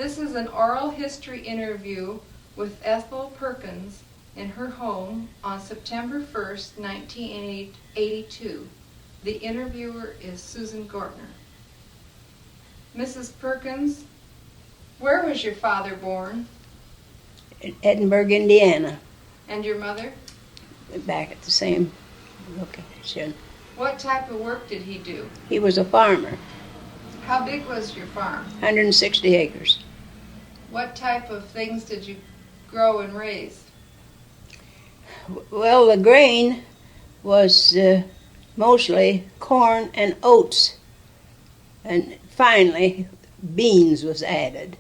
This is an oral history interview with Ethel Perkins in her home on September 1st, 1982. The interviewer is Susan Gortner. Mrs. Perkins, where was your father born? In Edinburgh, Indiana. And your mother? Back at the same location. What type of work did he do? He was a farmer. How big was your farm? 160 acres. What type of things did you grow and raise? Well, the grain was mostly corn and oats. And finally, beans was added.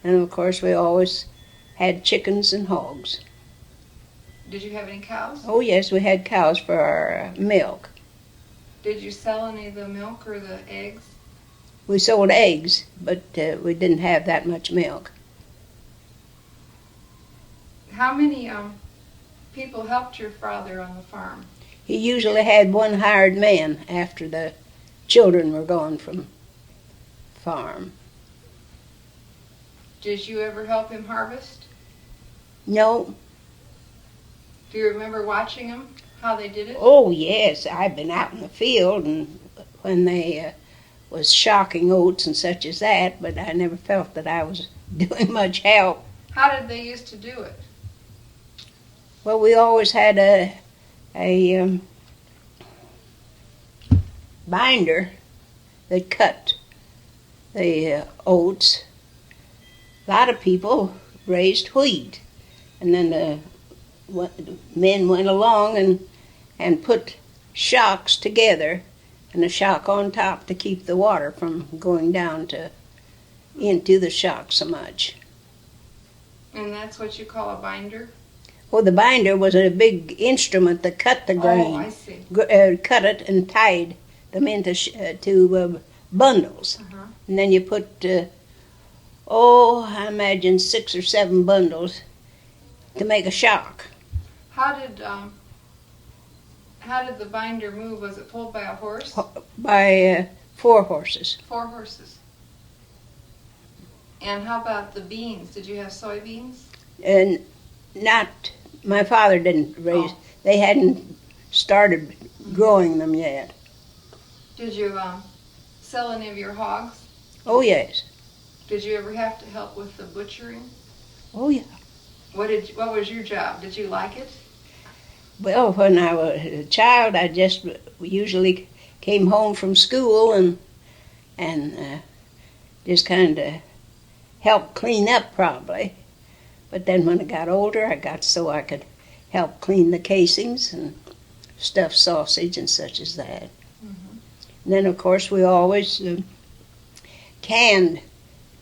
And of course, we always had chickens and hogs. Did you have any cows? Oh, yes, we had cows for our milk. Did you sell any of the milk or the eggs? We sold eggs, but we didn't have that much milk. How many people helped your father on the farm? He usually had one hired man after the children were gone from farm. Did you ever help him harvest? No. Do you remember watching him, how they did it? Oh, yes. I've been out in the field and when they was shocking oats and such as that, but I never felt that I was doing much help. How did they used to do it? Well, we always had a binder that cut the oats. A lot of people raised wheat, and then the men went along and put shocks together, and a shock on top to keep the water from going down into the shock so much. And that's what you call a binder? Well, the binder was a big instrument that cut the grain. Oh, I see. Cut it and tied them into bundles. Uh-huh. And then you put, I imagine 6 or 7 bundles to make a shock. How did the binder move? Was it pulled by a horse? By 4 horses. 4 horses. And how about the beans? Did you have soybeans? And my father didn't raise, They hadn't started growing them yet. Did you sell any of your hogs? Oh, yes. Did you ever have to help with the butchering? Oh, yeah. What was your job? Did you like it? Well, when I was a child, I just usually came home from school and just kind of helped clean up probably. But then when I got older, I got so I could help clean the casings and stuff sausage and such as that. Mm-hmm. And then, of course, we always canned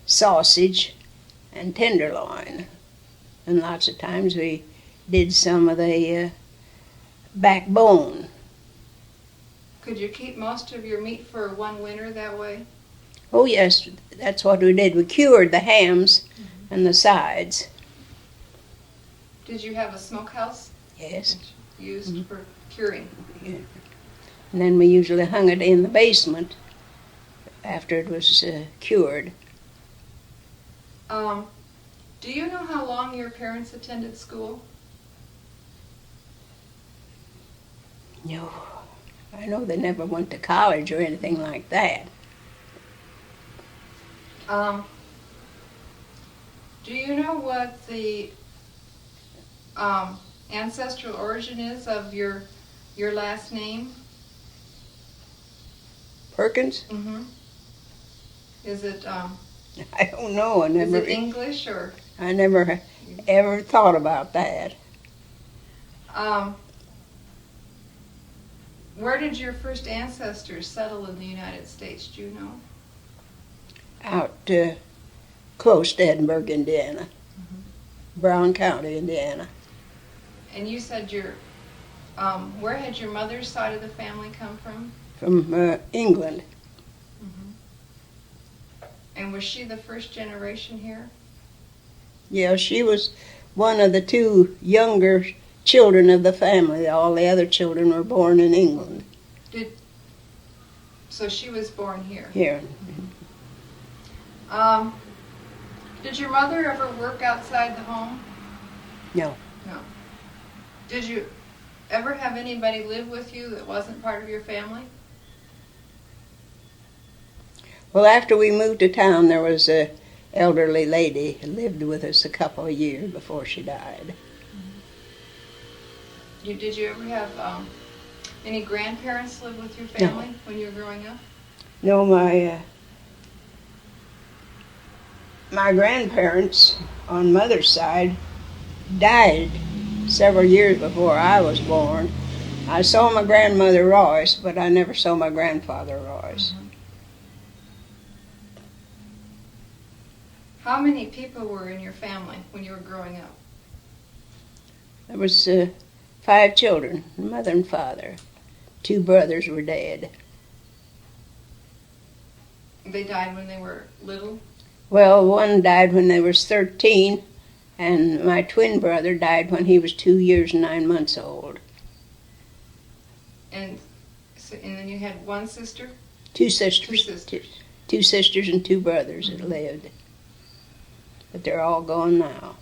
sausage and tenderloin. And lots of times we did some of the backbone. Could you keep most of your meat for one winter that way? Oh, yes, that's what we did. We cured the hams and the sides. Did you have a smokehouse? Yes. Used for curing? Yeah. And then we usually hung it in the basement after it was cured. Do you know how long your parents attended school? No. I know they never went to college or anything like that. Do you know what the ancestral origin is of your last name? Perkins? Mm-hmm. Is it I don't know. is it English or? I never ever thought about that. Where did your first ancestors settle in the United States? Do you know? Out close to Edinburgh, Indiana. Brown County, Indiana. And you said where had your mother's side of the family come from? From England. Mm-hmm. And was she the first generation here? Yeah, she was one of the 2 younger children of the family. All the other children were born in England. So she was born here? Here. Did your mother ever work outside the home? No. No. Did you ever have anybody live with you that wasn't part of your family? Well, after we moved to town, there was a elderly lady who lived with us a couple of years before she died. Did you ever have any grandparents live with your family when you were growing up? No, my grandparents on mother's side died several years before I was born. I saw my grandmother Royse, but I never saw my grandfather Royse. Mm-hmm. How many people were in your family when you were growing up? There was 5 children, mother and father. 2 brothers were dead. They died when they were little? Well, one died when they was 13, and my twin brother died when he was 2 years and 9 months old. And then you had one sister? 2 sisters. 2 sisters. 2 sisters and 2 brothers that lived. But they're all gone now.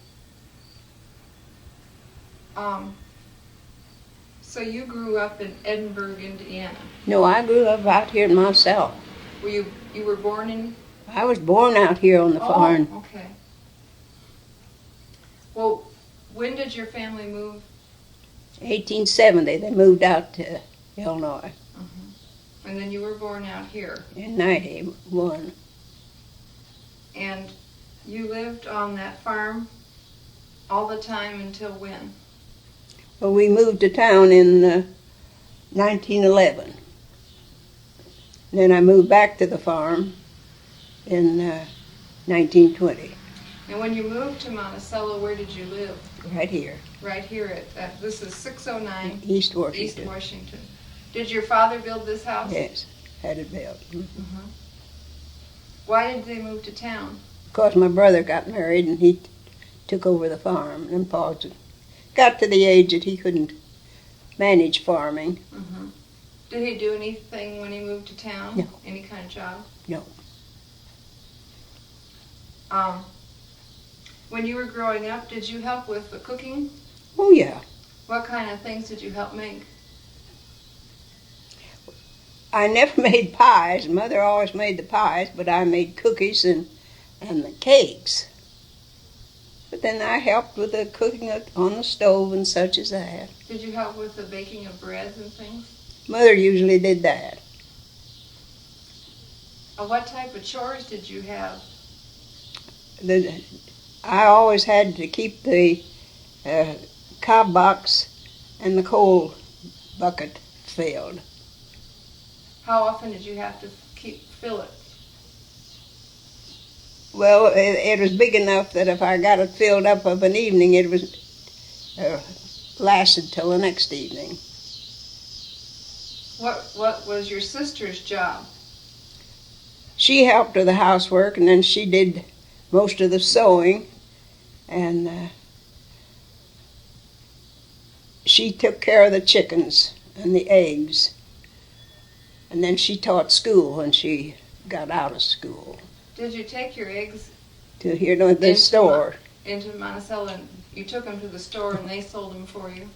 So you grew up in Edinburgh, Indiana. No, I grew up out here myself. Were you were born in? I was born out here on the farm. Oh, okay. Well, when did your family move? 1870, they moved out to Illinois. And then you were born out here. In 91. And you lived on that farm all the time until when? Well, we moved to town in 1911. Then I moved back to the farm in 1920. And when you moved to Monticello, where did you live? Right here. Right here at this is 609 East Washington. East Washington. Did your father build this house? Yes, had it built. Why did they move to town? Because my brother got married and he took over the farm. And Pa got to the age that he couldn't manage farming. Did he do anything when he moved to town? No. Any kind of job? No. When you were growing up, did you help with the cooking? Oh, yeah. What kind of things did you help make? I never made pies. Mother always made the pies, but I made cookies and the cakes. But then I helped with the cooking on the stove and such as that. Did you help with the baking of breads and things? Mother usually did that. What type of chores did you have? I always had to keep the cob box and the coal bucket filled. How often did you have to fill it? Well, it was big enough that if I got it filled up of an evening, it was lasted till the next evening. What was your sister's job? She helped with the housework, and then she did most of the sewing, and she took care of the chickens and the eggs. And then she taught school when she got out of school. Did you take your eggs To here to the store? Into Monticello, and you took them to the store and they sold them for you?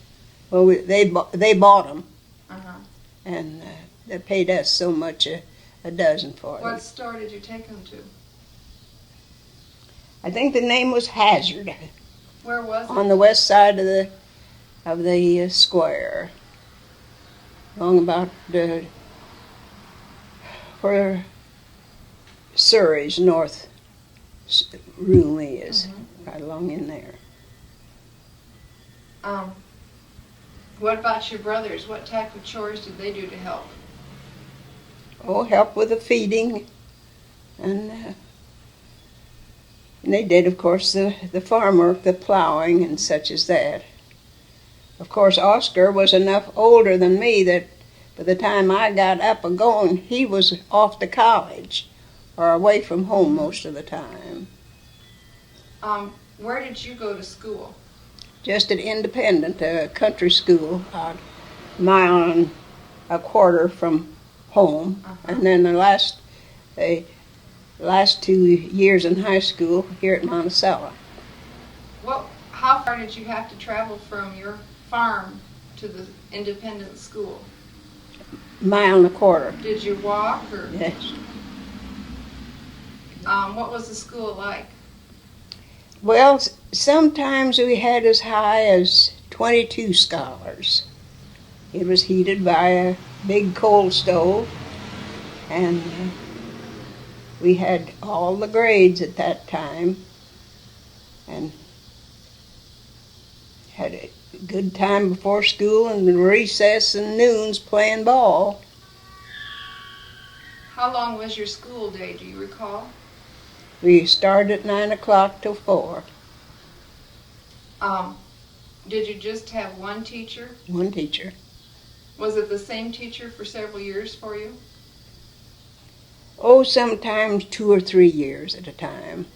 Well, they bought them, Uh-huh. and they paid us so much a dozen for them. What store did you take them to? I think the name was Hazard. Where was it? On the west side of the square, along about where Surrey's north room is, right along in there. What about your brothers? What type of chores did they do to help? Oh, help with the feeding, and they did, of course, the farm work, the plowing, and such as that. Of course, Oscar was enough older than me that by the time I got up and going, he was off to college or away from home most of the time. Where did you go to school? Just at Independent, a country school, about a mile and a quarter from home. And then the last last 2 years in high school here at Monticello. How far did you have to travel from your farm to the independent school? Mile and a quarter. Did you walk or? Yes. What was the school like? Well, sometimes we had as high as 22 scholars. It was heated by a big coal stove, and we had all the grades at that time, and had a good time before school and recess and noons playing ball. How long was your school day, do you recall? We started at 9 o'clock till 4. Did you just have one teacher? One teacher. Was it the same teacher for several years for you? Oh, sometimes 2 or 3 years at a time.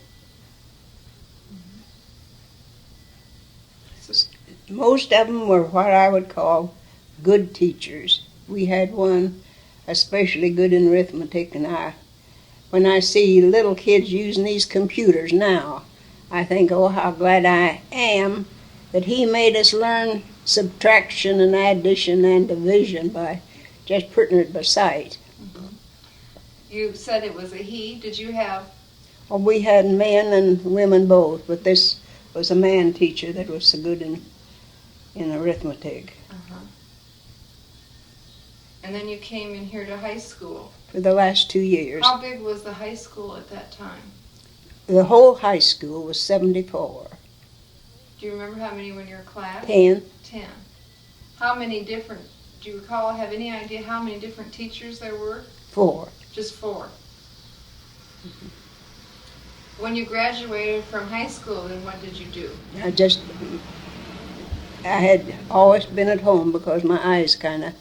Most of them were what I would call good teachers. We had one especially good in arithmetic, and when I see little kids using these computers now, I think, oh, how glad I am that he made us learn subtraction and addition and division by just putting it by sight. Mm-hmm. You said it was a he. Did you have? Well, we had men and women both, but this was a man teacher that was so good in arithmetic. Uh-huh. And then you came in here to high school. For the last 2 years. How big was the high school at that time? The whole high school was 74. Do you remember how many were in your class? 10. 10. How many different, do you recall, have any idea how many different teachers there were? 4. Just 4. Mm-hmm. When you graduated from high school, then what did you do? I had always been at home because my eyes kind of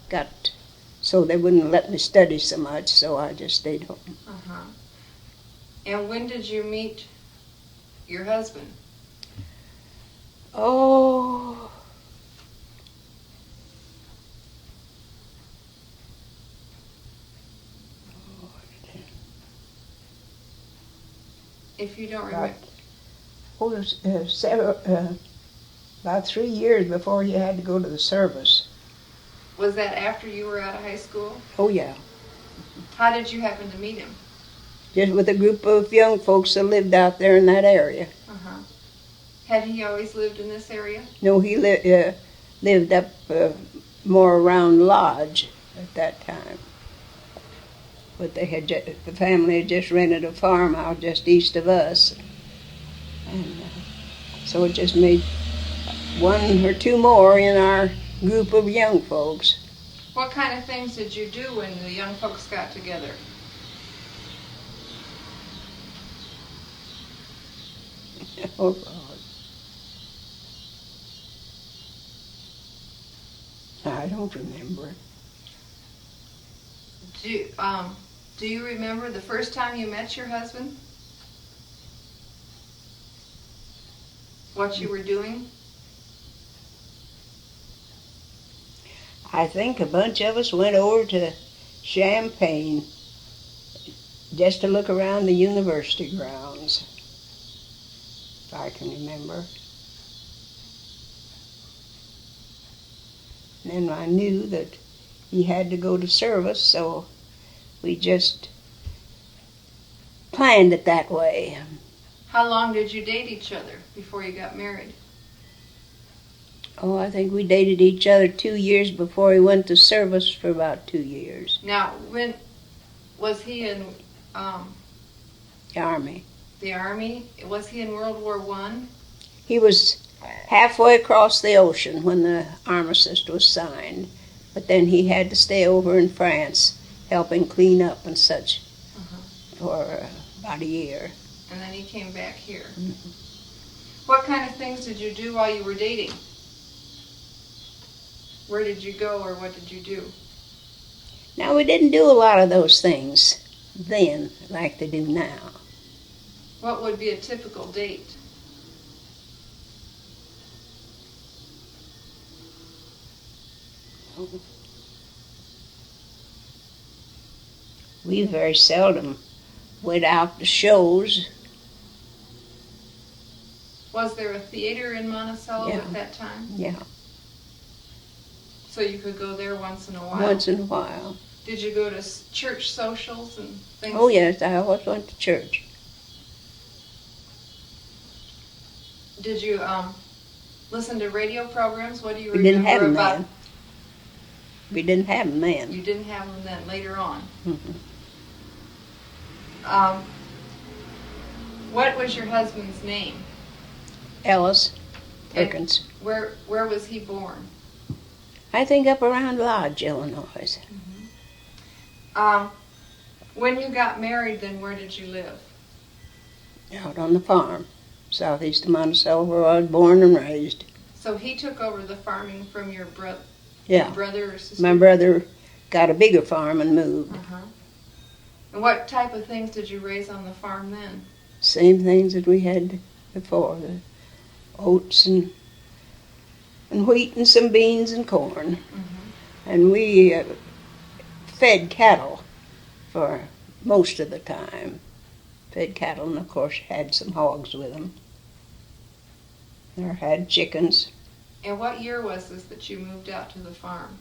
got so they wouldn't let me study so much, so I just stayed home. Uh-huh. And when did you meet your husband? Oh, If you don't remember. About 3 years before you had to go to the service. Was that after you were out of high school? Oh, yeah. How did you happen to meet him? Just with a group of young folks that lived out there in that area. Uh-huh. Had he always lived in this area? No, he lived up more around Lodge at that time. But the family had just rented a farm out just east of us. And so it just made 1 or 2 more in our group of young folks. What kind of things did you do when the young folks got together? Oh, God. I don't remember. Do you remember the first time you met your husband? What you were doing? I think a bunch of us went over to Champaign just to look around the university grounds, if I can remember. And then I knew that he had to go to service, so we just planned it that way. How long did you date each other before you got married? Oh, I think we dated each other 2 years before he went to service for about 2 years. Now, when was he in The Army. the Army? Was he in World War I? He was halfway across the ocean when the armistice was signed, but then he had to stay over in France helping clean up and such for about a year. And then he came back here. Mm-hmm. What kind of things did you do while you were dating? Where did you go or what did you do? Now, we didn't do a lot of those things then like they do now. What would be a typical date? We very seldom went out to shows. Was there a theater in Monticello Yeah. at that time? Yeah, So you could go there once in a while? once in a while. Did you go to church socials and things? Oh yes, I always went to church. Did you listen to radio programs? What do you We didn't have remember them about? then. We didn't have them then. You didn't have them then. Later on. Mhm. What was your husband's name? Ellis Perkins. And where was he born? I think up around Lodge, Illinois. When you got married, then where did you live? Out on the farm, southeast of Monticello, where I was born and raised. So he took over the farming from your Yeah, brother or sister? my brother got a bigger farm and moved. Uh-huh. And what type of things did you raise on the farm then? Same things that we had before, the oats and wheat and some beans and corn. And we fed cattle for most of the time. Fed cattle and of course had some hogs with them. Or had chickens. And what year was this that you moved out to the farm?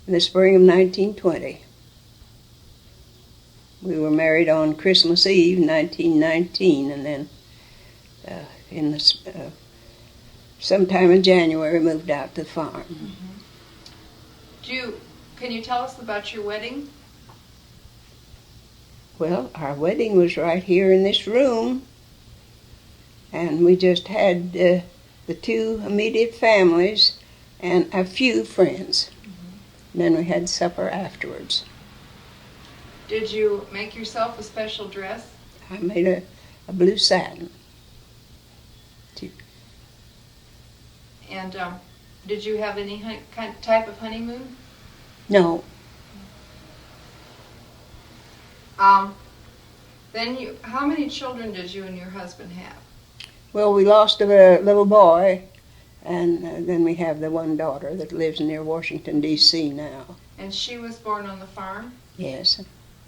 In the spring of 1920. We were married on Christmas Eve, 1919, and then sometime in January moved out to the farm. Can you tell us about your wedding? Well, our wedding was right here in this room, and we just had the two immediate families and a few friends. And then we had supper afterwards. Did you make yourself a special dress? I made a blue satin. And did you have any type of honeymoon? No, Then how many children did you and your husband have? well, we lost a little boy, and then we have the one daughter that lives near Washington, D.C. now. And she was born on the farm? Yes.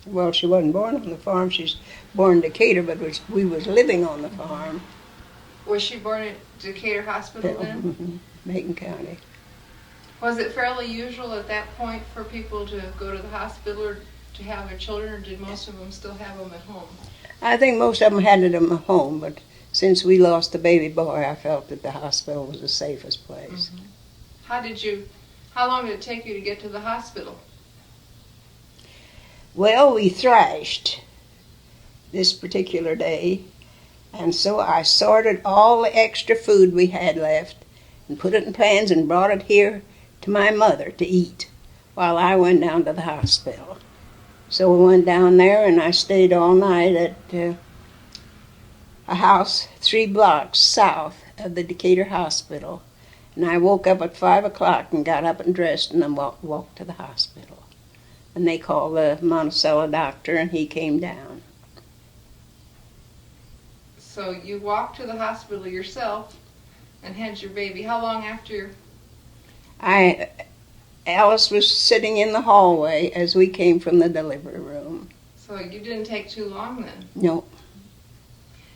Well, she wasn't born on the farm. She's born in Decatur, but we was living on the farm. Was she born at Decatur Hospital then? Macon County. Was it fairly usual at that point for people to go to the hospital or to have their children, or did most of them still have them at home? I think most of them had it at home, but since we lost the baby boy, I felt that the hospital was the safest place. How long did it take you to get to the hospital? Well, we thrashed this particular day, and so I sorted all the extra food we had left and put it in pans and brought it here to my mother to eat while I went down to the hospital. So we went down there, and I stayed all night at a house 3 blocks south of the Decatur Hospital. And I woke up at 5 o'clock and got up and dressed and then walked to the hospital. And they called the Monticello doctor, and he came down. So you walked to the hospital yourself and had your baby. How long after? Alice was sitting in the hallway as we came from the delivery room. So you didn't take too long then? No.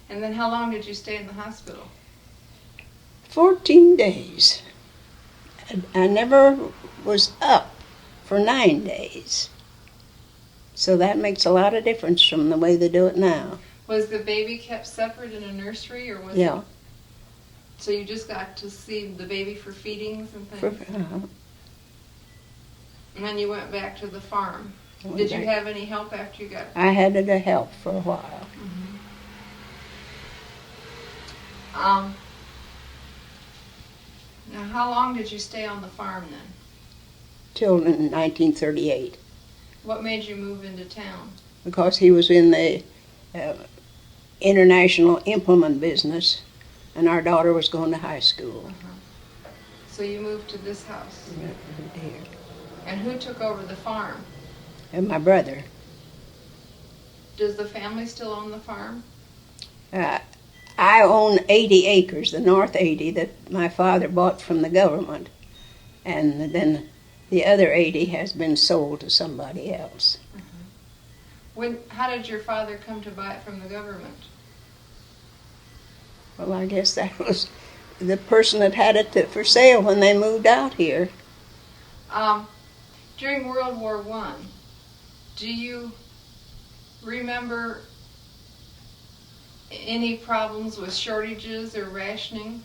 And then how long did you stay in the hospital? 14 days. I never was up for 9 days. So that makes a lot of difference from the way they do it now. Was the baby kept separate in a nursery, or was Yeah. it? So you just got to see the baby for feedings and things? And then you went back to the farm. Did you have any help after you got? I had to help for a while. Now, how long did you stay on the farm then? Till 1938. What made you move into town? Because he was in the international implement business, and our daughter was going to high school. So you moved to this house. Here. And who took over the farm? And my brother. Does the family still own the farm? I own 80 acres, the north 80, that my father bought from the government. And then the other 80 has been sold to somebody else. How did your father come to buy it from the government? Well, I guess that was the person that had it for sale when they moved out here. During World War I, do you remember any problems with shortages or rationing?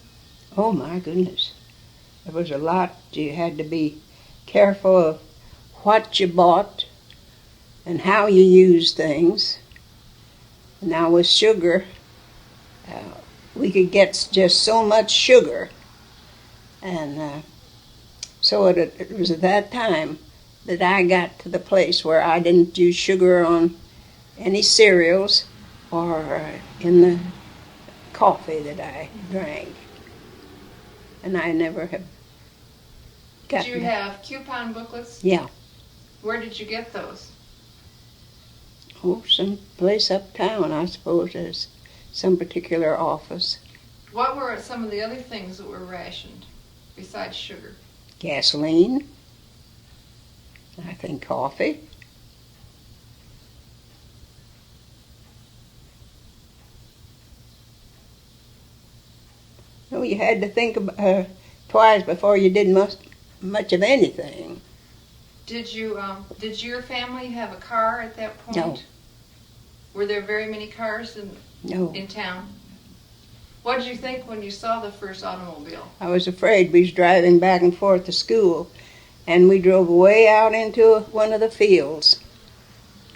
Oh my goodness. There was a lot. You had to be careful of what you bought and how you used things. Now with sugar, we could get just so much sugar. And so it was at that time that I got to the place where I didn't use sugar on any cereals or in the coffee that I drank. And I never have Did gotten you have coupon booklets? Yeah. Where did you get those? Oh, some place uptown, I suppose, as some particular office. What were some of the other things that were rationed besides sugar? Gasoline, I think coffee. No, you had to think twice before you did much of anything. Did your family have a car at that point? No. Were there very many cars No. in town? What did you think when you saw the first automobile? I was afraid. We was driving back and forth to school, and we drove way out into one of the fields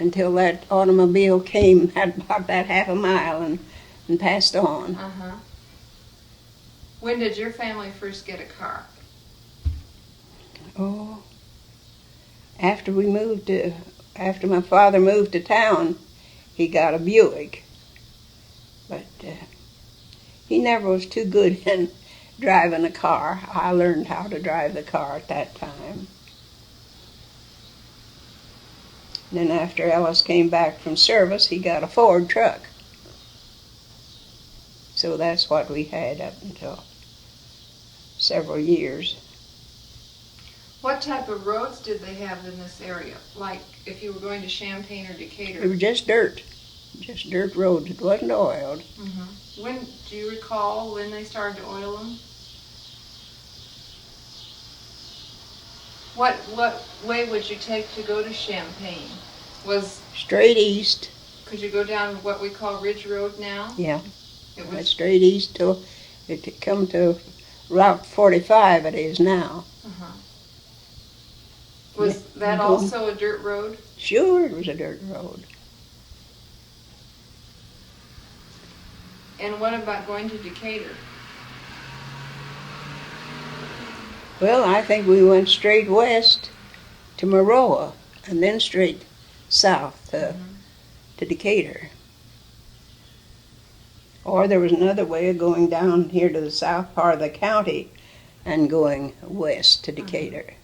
until that automobile came, had about that half a mile, and passed on. Uh-huh. When did your family first get a car? Oh, after my father moved to town, he got a Buick. But he never was too good in driving a car. I learned how to drive the car at that time. Then after Ellis came back from service, he got a Ford truck. So that's what we had up until several years. What type of roads did they have in this area? Like if you were going to Champaign or Decatur? It was just dirt roads. It wasn't oiled. Mm-hmm. When do you recall when they started to oil them? What way would you take to go to Champaign? Straight east. Could you go down what we call Ridge Road now? Yeah. It Went was. straight east till it come to Route 45. It is now. Uh-huh. Was that Go- also a dirt road? Sure, it was a dirt road. And what about going to Decatur? Well, I think we went straight west to Maroa and then straight south to Decatur. Or there was another way of going down here to the south part of the county and going west to Decatur.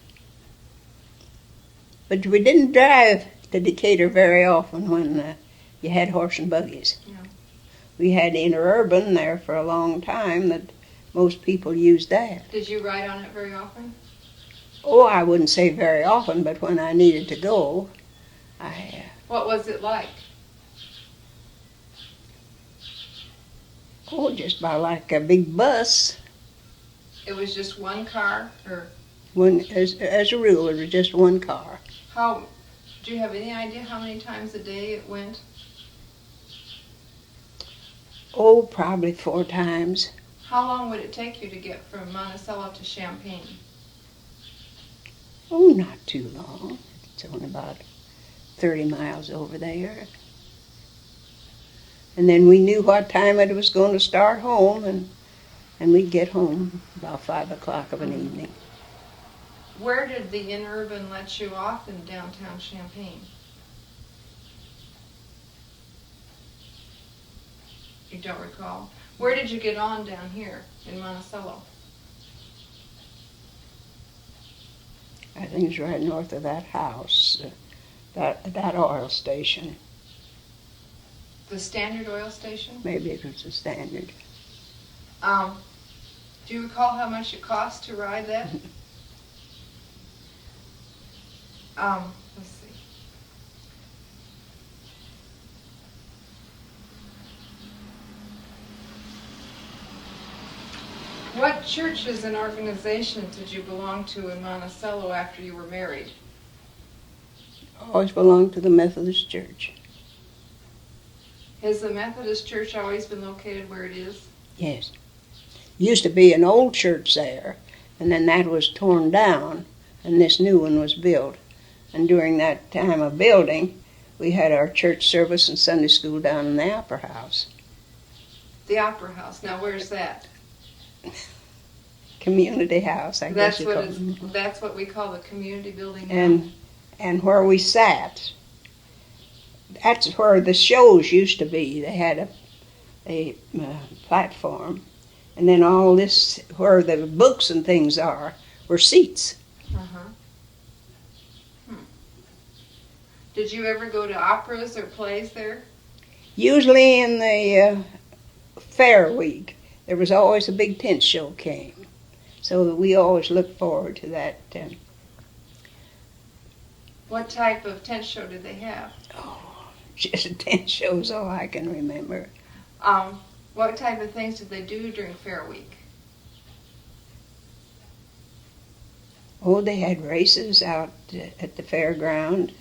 But we didn't drive to Decatur very often when you had horse and buggies. Yeah. We had interurban there for a long time that most people used that. Did you ride on it very often? Oh, I wouldn't say very often, but when I needed to go, What was it like? just about like a big bus. It was just one car, or As a rule, it was just one car. do you have any idea how many times a day it went? Oh, probably 4 times. How long would it take you to get from Monticello to Champaign? Oh, not too long. It's only about 30 miles over there. And then we knew what time it was going to start home, and we'd get home about 5 o'clock of an evening. Where did the interurban let you off in downtown Champaign? You don't recall? Where did you get on down here in Monticello? I think it's right north of that house, that oil station. The Standard Oil Station? Maybe it was the Standard. Do you recall how much it cost to ride that? Let's see. What churches and organizations did you belong to in Monticello after you were married? Always belonged to the Methodist Church. Has the Methodist Church always been located where it is? Yes. Used to be an old church there, and then that was torn down, and this new one was built. And during that time of building, we had our church service and Sunday school down in the Opera House. The Opera House. Now, where's that? Community house, I guess you call it. That's what we call the community building now. And where we sat, that's where the shows used to be. They had a platform, and then all this, where the books and things are, were seats. Uh-huh. Did you ever go to operas or plays there? Usually in the fair week, there was always a big tent show came. So we always looked forward to that. What type of tent show did they have? Oh, just tent shows, all I can remember. What type of things did they do during Fair Week? Oh, they had races out at the fairground.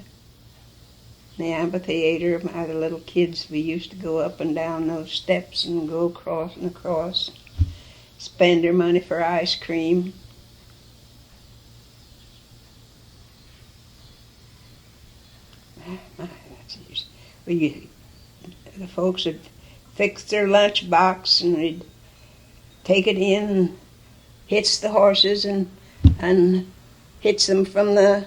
The amphitheater, my other little kids, we used to go up and down those steps and go across and across. Spend their money for ice cream. The folks would fix their lunch box and we'd take it in and hitch the horses and hitch them from the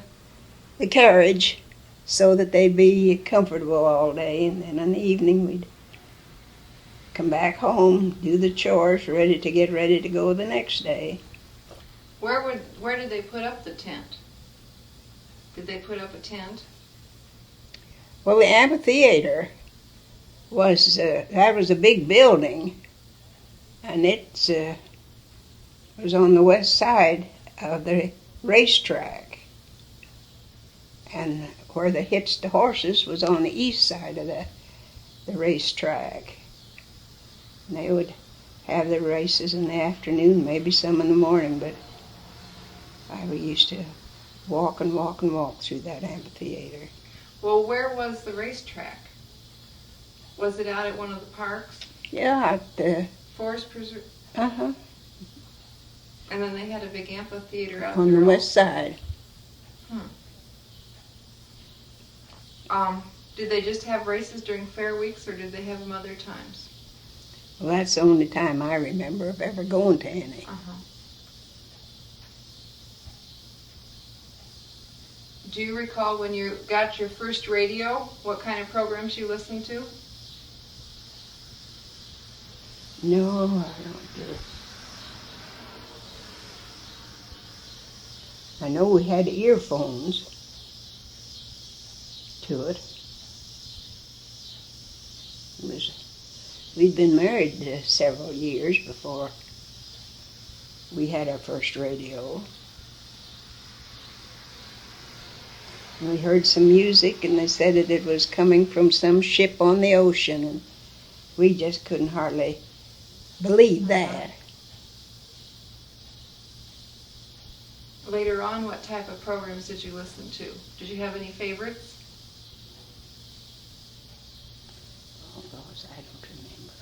carriage so that they'd be comfortable all day. And then in the evening we'd come back home, do the chores, get ready to go the next day. Where did they put up the tent? Did they put up a tent? Well, the amphitheater was a big building, and it was on the west side of the racetrack, and where they hitched the horses was on the east side of the racetrack. And they would have the races in the afternoon, maybe some in the morning, but we used to walk and walk and walk through that amphitheater. Well, where was the racetrack? Was it out at one of the parks? Yeah, at the Forest Preserve? Uh-huh. And then they had a big amphitheater out on there the west side. Did they just have races during fair weeks, or did they have them other times? Well, that's the only time I remember of ever going to any. Uh-huh. Do you recall when you got your first radio, what kind of programs you listened to? No, I don't do it. I know we had earphones to it. We'd been married several years before we had our first radio. And we heard some music, and they said that it was coming from some ship on the ocean, and we just couldn't hardly believe that. Later on, what type of programs did you listen to? Did you have any favorites? Oh, those I don't remember.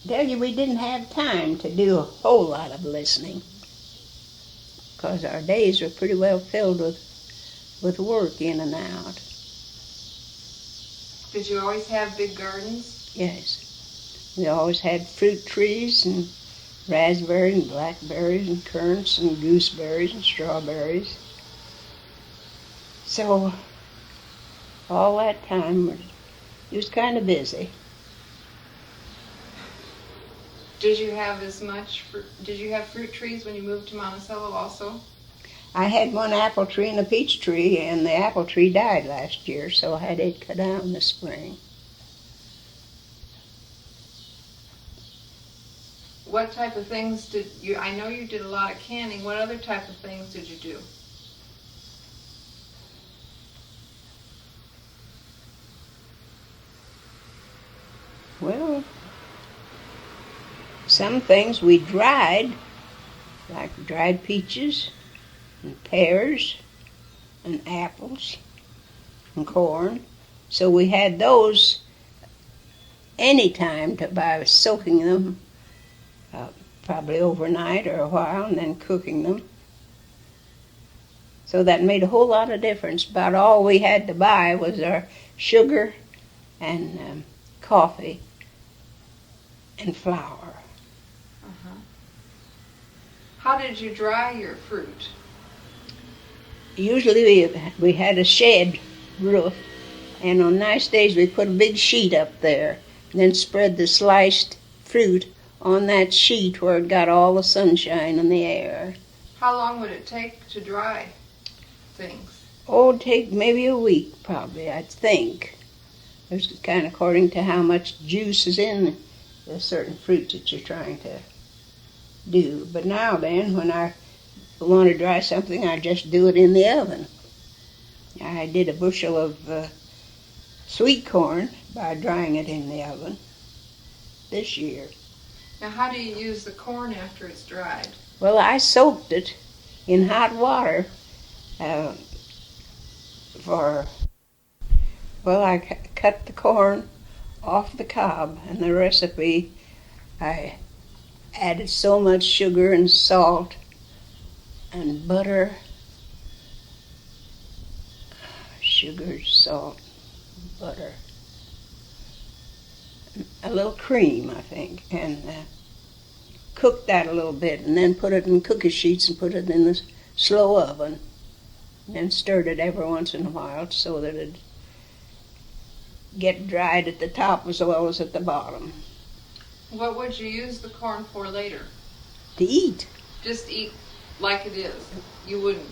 Tell you, we didn't have time to do a whole lot of listening because our days were pretty well filled with work in and out. Did you always have big gardens? Yes. We always had fruit trees and raspberries and blackberries and currants and gooseberries and strawberries. So all that time it was kind of busy. Did you have did you have fruit trees when you moved to Monticello also? I had one apple tree and a peach tree, and the apple tree died last year, so I had it cut down this spring. What type of things did you, I know you did a lot of canning, what other type of things did you do? Well, some things we dried, like dried peaches and pears and apples and corn. So we had those any time by soaking them, probably overnight or a while, and then cooking them. So that made a whole lot of difference. About all we had to buy was our sugar and coffee and flour. Uh-huh. How did you dry your fruit? Usually we had a shed roof, and on nice days we put a big sheet up there, and then spread the sliced fruit on that sheet where it got all the sunshine and the air. How long would it take to dry things? Oh, it'd take maybe a week, probably, I think. It was kind of according to how much juice is in the certain fruit that you're trying to do. But now then, when I want to dry something, I just do it in the oven. I did a bushel of sweet corn by drying it in the oven this year. Now, how do you use the corn after it's dried? Well, I soaked it in hot water I cut the corn off the cob, and the recipe, I added so much sugar and salt and butter, sugar, salt, butter, a little cream, I think, and cooked that a little bit, and then put it in cookie sheets and put it in the slow oven, and then stirred it every once in a while so that it'd get dried at the top as well as at the bottom. What would you use the corn for later? To eat. Just eat like it is. You wouldn't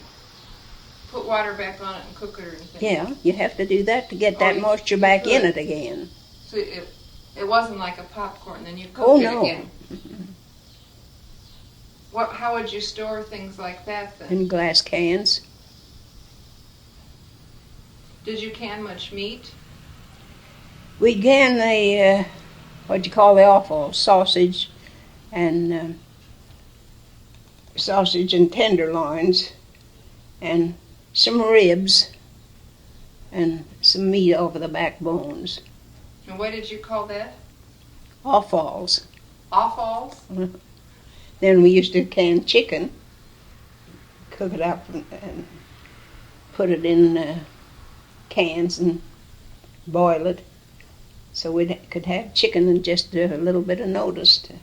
put water back on it and cook it or anything? Yeah, you have to do that to get that moisture you back could. in it again. So it wasn't like a popcorn, then you cooked Oh, it no. again. How would you store things like that then? In glass cans. Did you can much meat? We can the, what you call the offal, sausage and tenderloins and some ribs and some meat over the backbones. And what did you call that? Offals. Offals? Then we used to can chicken, cook it up and put it in cans and boil it. So we could have chicken in just a little bit of notice to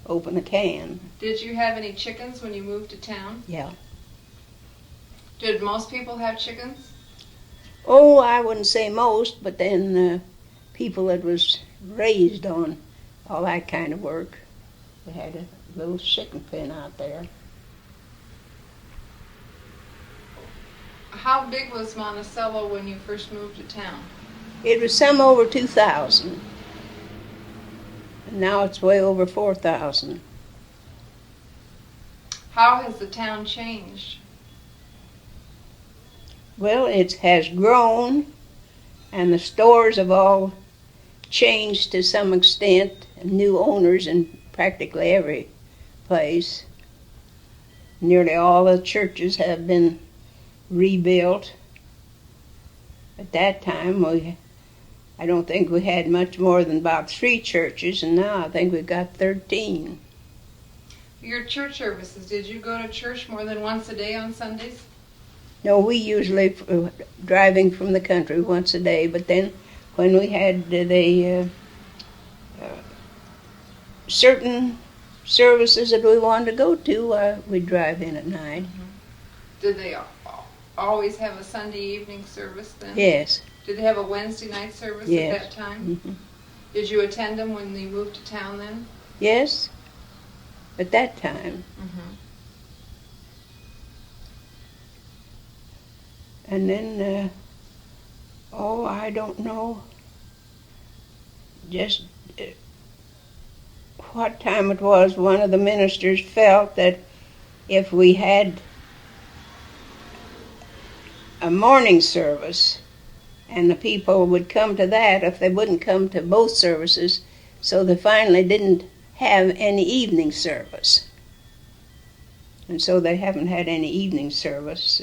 open a can. Did you have any chickens when you moved to town? Yeah. Did most people have chickens? Oh, I wouldn't say most, but then people that was raised on all that kind of work, they had a little chicken pen out there. How big was Monticello when you first moved to town? It was some over 2,000. And now it's way over 4,000. How has the town changed? Well, it has grown, and the stores have all changed to some extent, new owners in practically every place. Nearly all the churches have been rebuilt. At that time, I don't think we had much more than about 3 churches, and now I think we've got 13. Your church services, did you go to church more than once a day on Sundays? No, we usually driving from the country once a day, but then when we had the certain services that we wanted to go to, we'd drive in at night. Mm-hmm. Did they always have a Sunday evening service then? Yes. Did they have a Wednesday night service at that time? Mm-hmm. Did you attend them when you moved to town then? Yes, at that time. Mm-hmm. And then, I don't know just what time it was. One of the ministers felt that if we had a morning service and the people would come to that, if they wouldn't come to both services, So they finally didn't have any evening service. And so they haven't had any evening service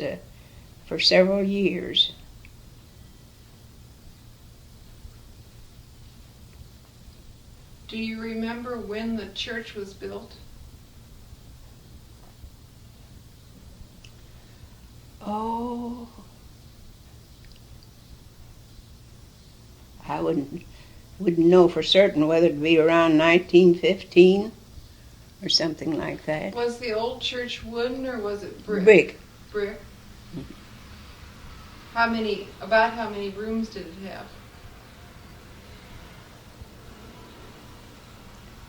for several years. Do you remember when the church was built? Oh, I wouldn't know for certain whether it'd be around 1915 or something like that. Was the old church wooden or was it brick? Brick. Brick. About how many rooms did it have?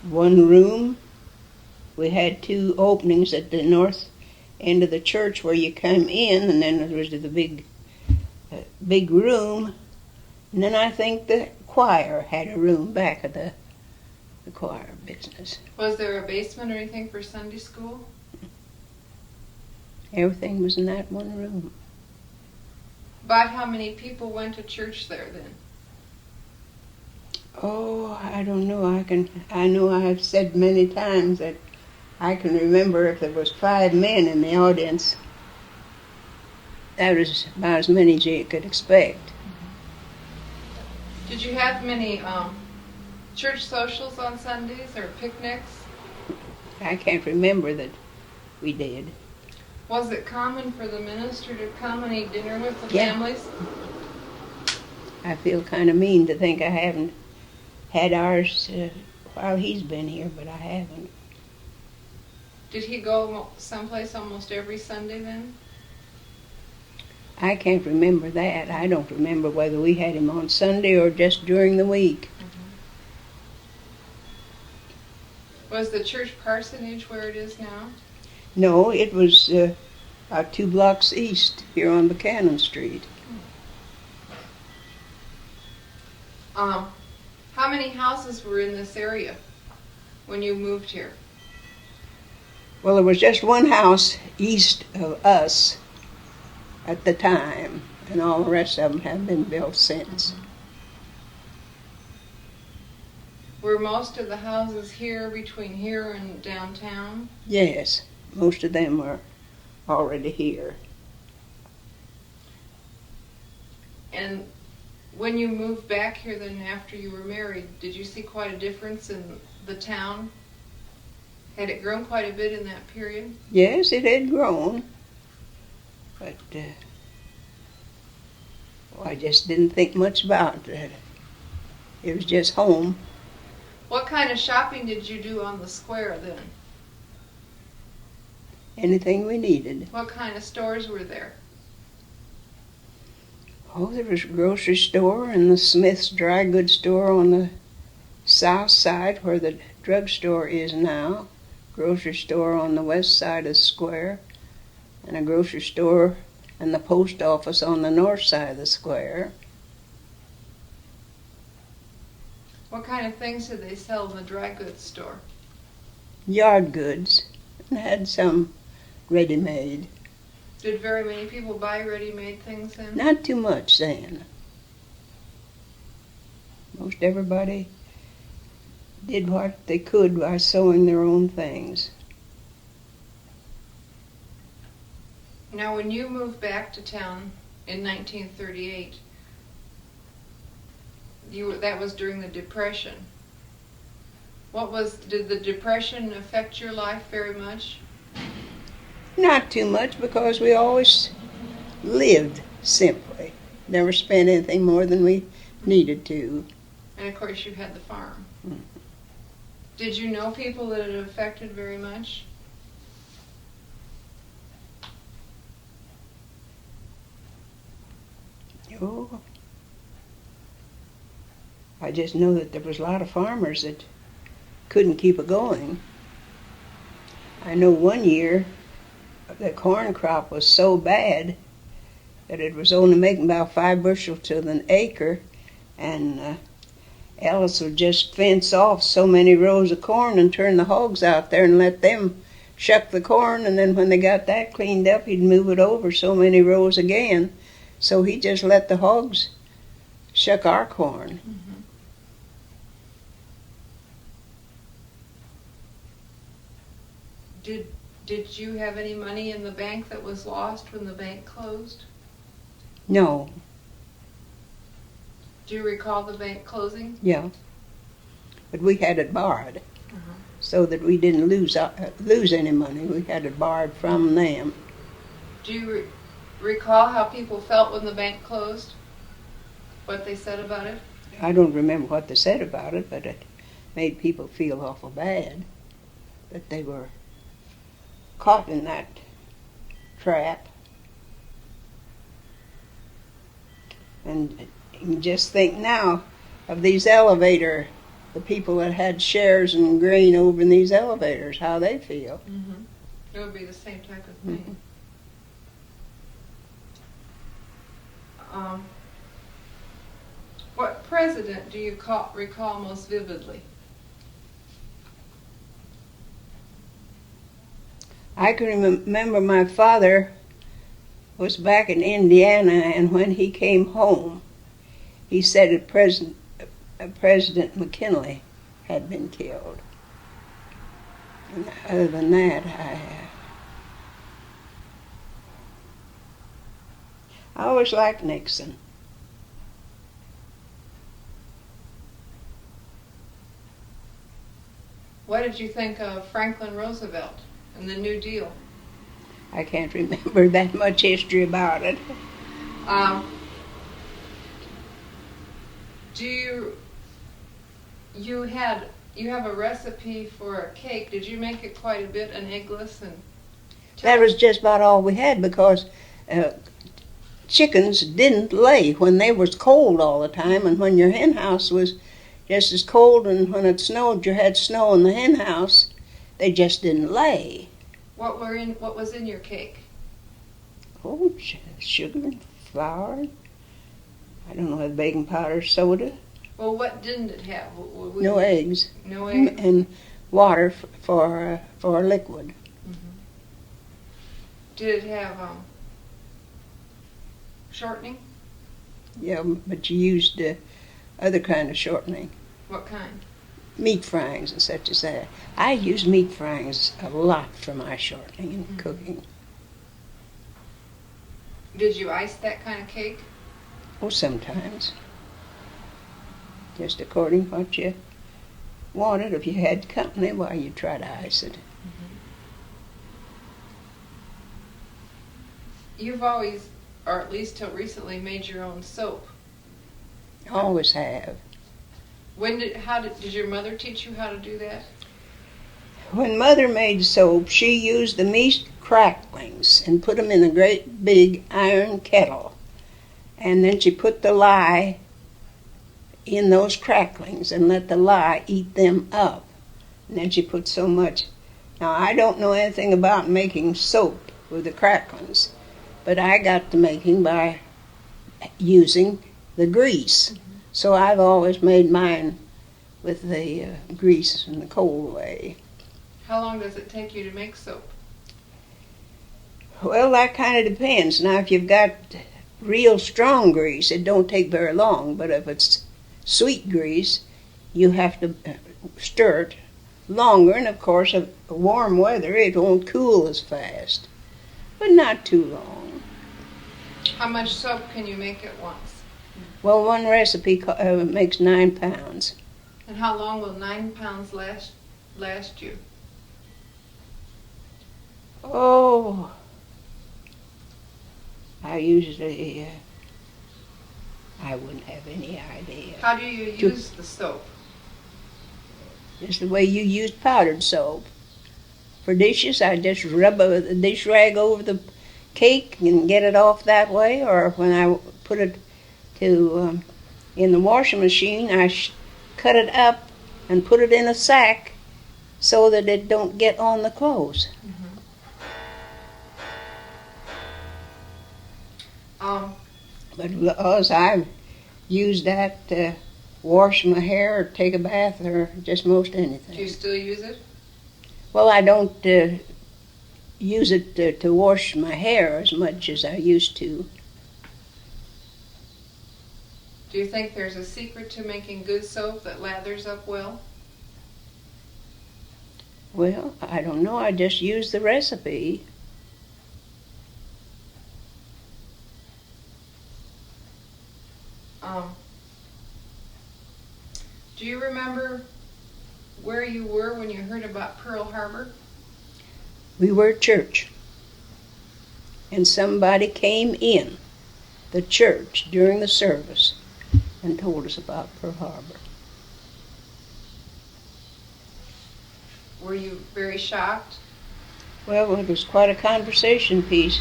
One room. We had two openings at the north end of the church where you come in, and then there was the big room. And then I think the choir had a room back of the choir business. Was there a basement or anything for Sunday school? Everything was in that one room. About how many people went to church there then? Oh, I don't know. I know I have said many times that I can remember if there was 5 men in the audience. That was about as many as you could expect. Did you have many church socials on Sundays or picnics? I can't remember that we did. Was it common for the minister to come and eat dinner with the Yeah. families? I feel kind of mean to think I haven't had ours while he's been here, but I haven't. Did he go someplace almost every Sunday then? I can't remember that. I don't remember whether we had him on Sunday or just during the week. Was the church parsonage where it is now? No, it was about 2 blocks east here on Buchanan Street. How many houses were in this area when you moved here? Well, there was just one house east of us at the time, and all the rest of them have been built since. Were most of the houses here between here and downtown? Yes, most of them are already here. And when you moved back here then after you were married, did you see quite a difference in the town? Had it grown quite a bit in that period? Yes, it had grown, but I just didn't think much about it. It was just home. What kind of shopping did you do on the square then? Anything we needed. What kind of stores were there? Oh, there was a grocery store and the Smith's dry goods store on the south side where the drugstore is now. Grocery store on the west side of the square, and a grocery store and the post office on the north side of the square. What kind of things did they sell in the dry goods store? Yard goods, and had some ready-made. Did very many people buy ready-made things then? Not too much then. Most everybody did what they could by sewing their own things. Now, when you moved back to town in 1938, that was during the Depression. Did the Depression affect your life very much? Not too much, because we always lived simply. Never spent anything more than we needed to. And of course you had the farm. Mm. Did you know people that it affected very much? Oh, I just know that there was a lot of farmers that couldn't keep it going. I know one year the corn crop was so bad that it was only making about 5 bushels to an acre, and Alice would just fence off so many rows of corn and turn the hogs out there and let them shuck the corn, and then when they got that cleaned up, he'd move it over so many rows again. So he just let the hogs shuck our corn. Mm-hmm. Did you have any money in the bank that was lost when the bank closed? No, Do you recall the bank closing? yeah. But we had it borrowed so that we didn't lose any money. We had it borrowed from them. Do you recall how people felt when the bank closed? What they said about it? I don't remember what they said about it, but it made people feel awful bad that they were caught in that trap. And you just think now of these the people that had shares in grain over in these elevators, how they feel. Mm-hmm. It would be the same type of thing. What president do you recall most vividly? I can remember my father was back in Indiana, and when he came home, he said that President McKinley had been killed. And other than that, I always liked Nixon. What did you think of Franklin Roosevelt and the New Deal? I can't remember that much history about it. You have a recipe for a cake? Did you make it quite a bit, an eggless and? That was just about all we had because chickens didn't lay when they was cold all the time, and when your hen house was just as cold, and when it snowed, you had snow in the hen house. They just didn't lay. What was in your cake? Oh, sugar and flour. I don't know, baking powder, soda. Well, what didn't it have? No eggs. No eggs. And water for liquid. Mm-hmm. Did it have shortening? Yeah, but you used other kind of shortening. What kind? Meat fryings and such as that. I use meat fryings a lot for my shortening and cooking. Did you ice that kind of cake? Oh, sometimes. Just according to what you wanted. If you had company, why, you try to ice it. You've always, or at least till recently, made your own soap. Always have. Did your mother teach you how to do that? When Mother made soap, she used the meat cracklings and put them in a great big iron kettle. And then she put the lye in those cracklings and let the lye eat them up. And then she put so much. Now, I don't know anything about making soap with the cracklings, but I got the making by using the grease. So I've always made mine with the grease in the cold way. How long does it take you to make soap? Well, that kind of depends. Now, if you've got real strong grease, it don't take very long. But if it's sweet grease, you have to stir it longer. And, of course, in warm weather, it won't cool as fast. But not too long. How much soap can you make at once? Well, one recipe makes 9 pounds. And how long will 9 pounds last you? Oh, I usually, I wouldn't have any idea. How do you use the soap? Just the way you use powdered soap. For dishes, I just rub a dish rag over the cake and get it off that way. Or when I put it in the washing machine, I cut it up and put it in a sack so that it don't get on the clothes. But because I've used that to wash my hair or take a bath or just most anything. Do you still use it? Well, I don't use it to wash my hair as much as I used to. Do you think there's a secret to making good soap that lathers up well? Well, I don't know. I just used the recipe. Do you remember where you were when you heard about Pearl Harbor? We were at church, and somebody came in the church during the service and told us about Pearl Harbor. Were you very shocked? Well, it was quite a conversation piece.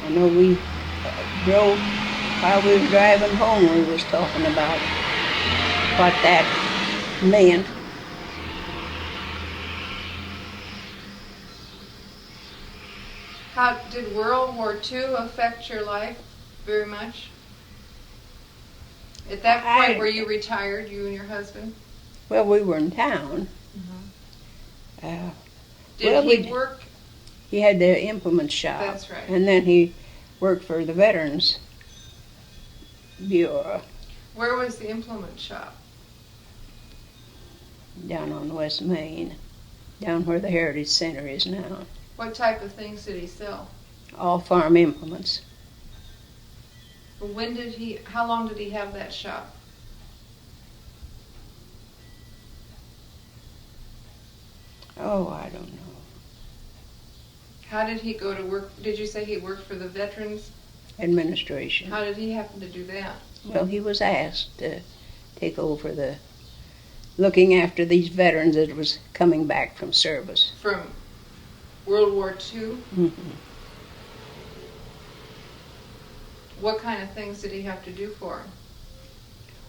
I know we drove, while we were driving home, we was talking about what that meant. How did World War II affect your life very much? At that point, were you retired, you and your husband? Well, we were in town. Did he work? He had the implement shop. That's right. And then he worked for the Veterans Bureau. Where was the implement shop? Down on West Main, down where the Heritage Center is now. What type of things did he sell? All farm implements. How long did he have that shop? Oh, I don't know. How did he go to work? Did you say he worked for the Veterans Administration. How did he happen to do that? Well, he was asked to take over looking after these veterans that was coming back from service. From World War II? Mm-hmm. What kind of things did he have to do for them?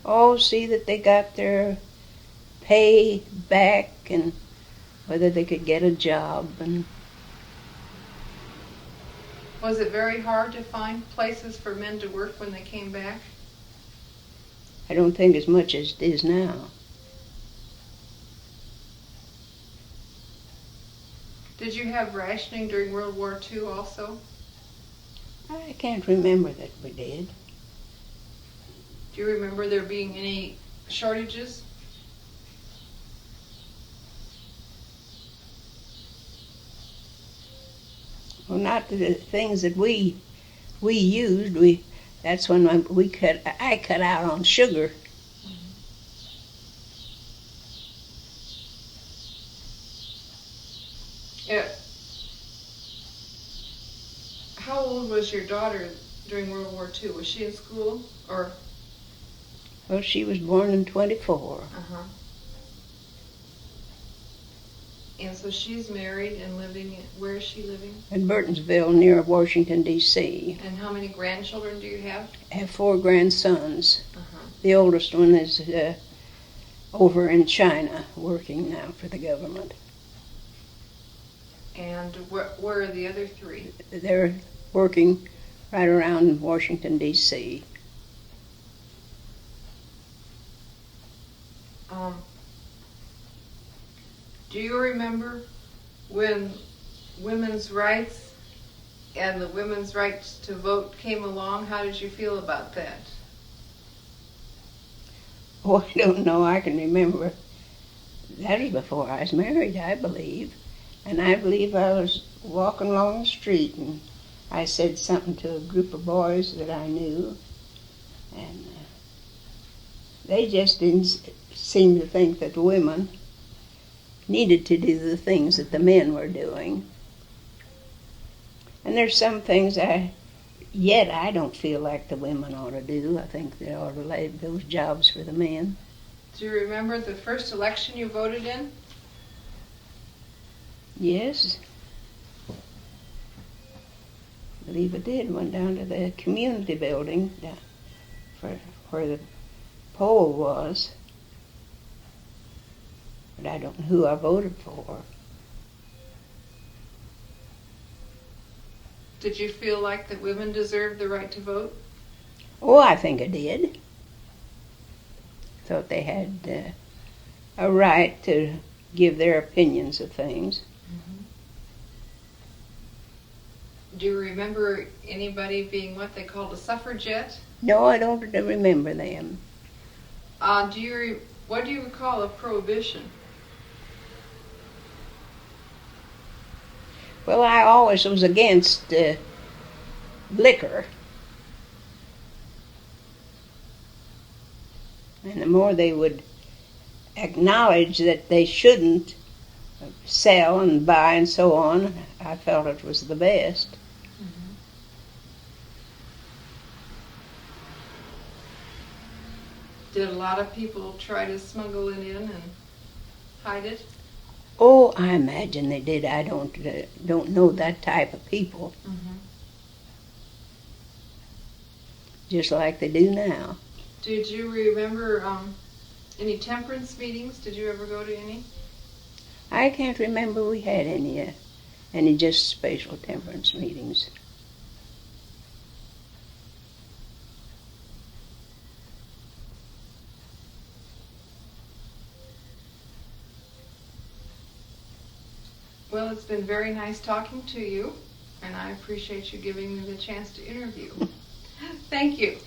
Oh, see that they got their pay back and whether they could get a job. And was it very hard to find places for men to work when they came back? I don't think as much as it is now. Did you have rationing during World War II also? I can't remember that we did. Do you remember there being any shortages? Well, not the things that we used. That's when I cut out on sugar. Yeah. How old was your daughter during World War II? Was she in school or? Well, she was born in 24. Uh-huh. And so she's married and living, where is she living? In Burtonsville, near Washington, D.C. And how many grandchildren do you have? I have 4 grandsons. Uh-huh. The oldest one is over in China, working now for the government. And where are the other 3? They're working right around Washington, D.C. Do you remember when women's rights and the women's right to vote came along? How did you feel about that? Oh, I don't know. I can remember. That was before I was married, I believe. And I believe I was walking along the street and I said something to a group of boys that I knew. And they just didn't seem to think that the women needed to do the things that the men were doing. And there's some things I don't feel like the women ought to do. I think they ought to leave those jobs for the men. Do you remember the first election you voted in? Yes. I believe I did. Went down to the community building where the poll was. But I don't know who I voted for. Did you feel like that women deserved the right to vote? Oh, I think I did. Thought they had a right to give their opinions of things. Mm-hmm. Do you remember anybody being what they called a suffragette? No, I don't remember them. What do you recall of Prohibition? Well, I always was against liquor. And the more they would acknowledge that they shouldn't sell and buy and so on, I felt it was the best. Did a lot of people try to smuggle it in and hide it? Oh, I imagine they did. I don't know that type of people, just like they do now. Did you remember any temperance meetings? Did you ever go to any? I can't remember we had any just special temperance meetings. Well, it's been very nice talking to you, and I appreciate you giving me the chance to interview. Thank you.